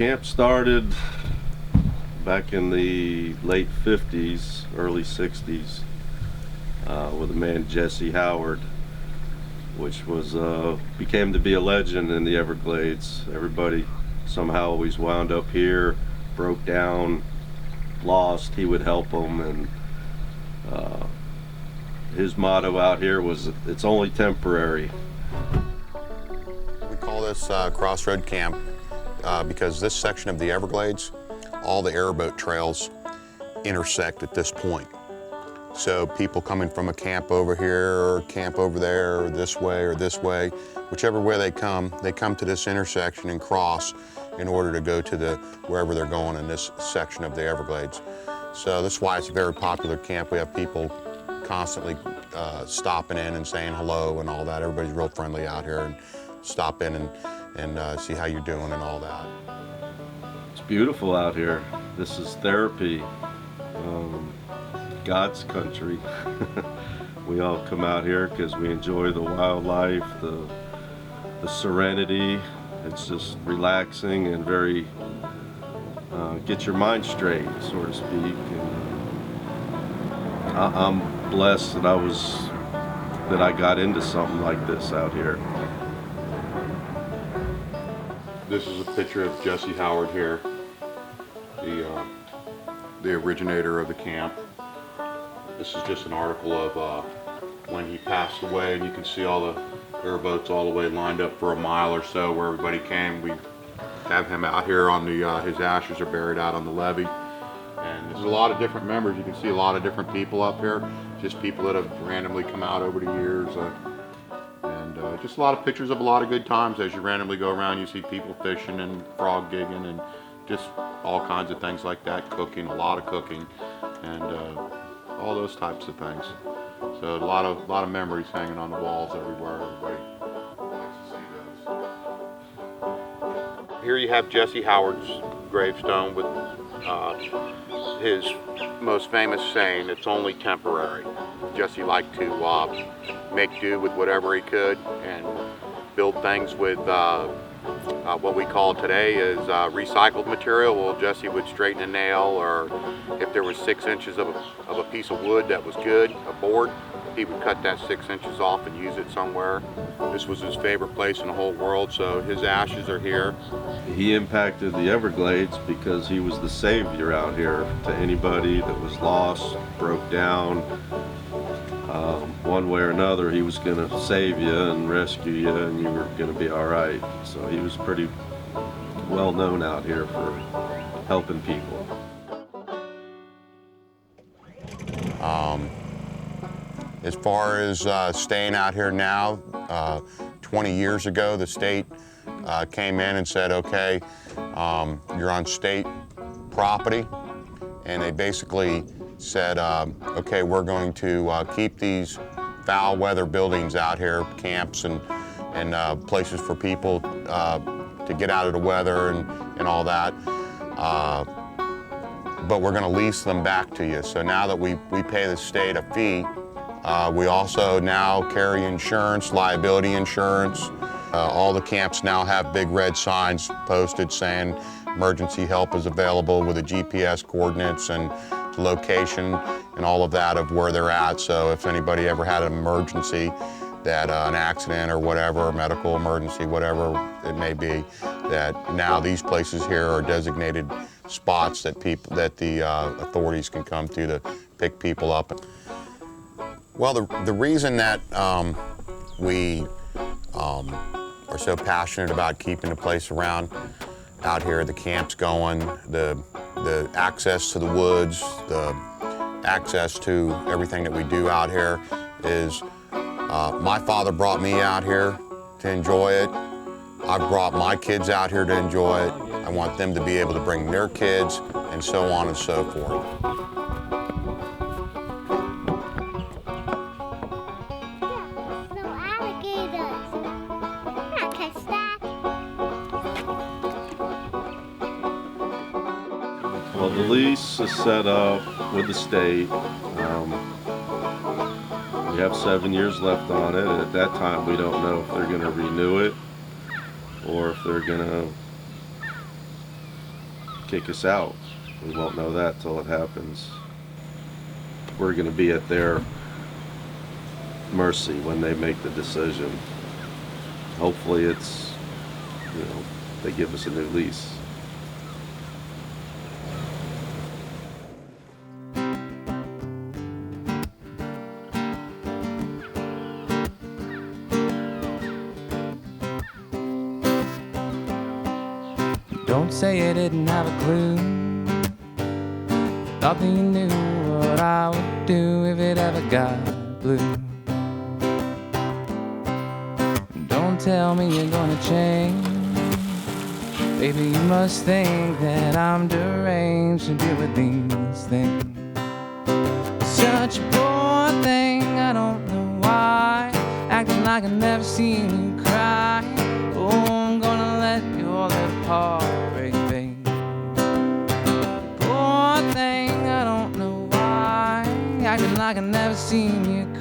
Camp started back in the late 50s, early 60s, with a man, Jesse Howard, which was became to be a legend in the Everglades. Everybody somehow always wound up here, broke down, lost. He would help them, and his motto out here was, "It's only temporary." We call this Crossroad Camp because this section of the Everglades, all the airboat trails intersect at this point. So people coming from a camp over here or camp over there or this way, whichever way they come to this intersection and cross in order to go to wherever they're going in this section of the Everglades. So that's why it's a very popular camp. We have people constantly stopping in and saying hello and all that. Everybody's real friendly out here, and stop in and see how you're doing and all that. It's beautiful out here. This is therapy. God's country. We all come out here because we enjoy the wildlife, the serenity. It's just relaxing and very get your mind straight, so to speak. And I'm blessed that I got into something like this out here. This is a picture of Jesse Howard here, the originator of the camp. This is just an article of when he passed away, and you can see all the airboats all the way lined up for a mile or so where everybody came. We have him out here on his ashes are buried out on the levee. And there's a lot of different members. You can see a lot of different people up here, just people that have randomly come out over the years. And just a lot of pictures of a lot of good times. As you randomly go around, you see people fishing and frog gigging and just all kinds of things like that, cooking, a lot of cooking, and all those types of things. So a lot of memories hanging on the walls everywhere. Everybody likes to see those. Here you have Jesse Howard's gravestone with his most famous saying, "It's only temporary." Jesse liked to make do with whatever he could and build things with what we call today is recycled material. Well, Jesse would straighten a nail, or if there was 6 inches of a piece of wood that was good, a board, he would cut that 6 inches off and use it somewhere. This was his favorite place in the whole world, so his ashes are here. He impacted the Everglades because he was the savior out here to anybody that was lost, broke down. One way or another, he was going to save you and rescue you, and you were going to be all right. So he was pretty well known out here for helping people. As far as staying out here now, 20 years ago, the state came in and said, okay, you're on state property, and they basically said, okay, we're going to keep these foul weather buildings out here, camps and places for people to get out of the weather and all that, but we're going to lease them back to you. So now that we pay the state a fee, we also now carry insurance, liability insurance. All the camps now have big red signs posted saying emergency help is available with the GPS coordinates and location and all of that of where they're at. So if anybody ever had an emergency, that an accident or whatever, a medical emergency, whatever it may be, that now these places here are designated spots that the authorities can come to pick people up. Well, the reason that we are so passionate about keeping the place around out here, the camps going, the access to the woods, the access to everything that we do out here is my father brought me out here to enjoy it. I've brought my kids out here to enjoy it. I want them to be able to bring their kids, and so on and so forth. Well, the lease is set up with the state. We have 7 years left on it, and at that time we don't know if they're going to renew it or if they're going to kick us out. We won't know that till it happens. We're going to be at their mercy when they make the decision. Hopefully it's, they give us a new lease. Don't say you didn't have a clue. Thought that you knew what I would do if it ever got blue. Don't tell me you're gonna change. Baby, you must think that I'm deranged to deal with these things. Such a poor thing, I don't know why. Acting like I've never seen you cry. Oh, I'm gonna let your little heart break, babe. Poor thing, I don't know why. Acting like I've never seen you cry.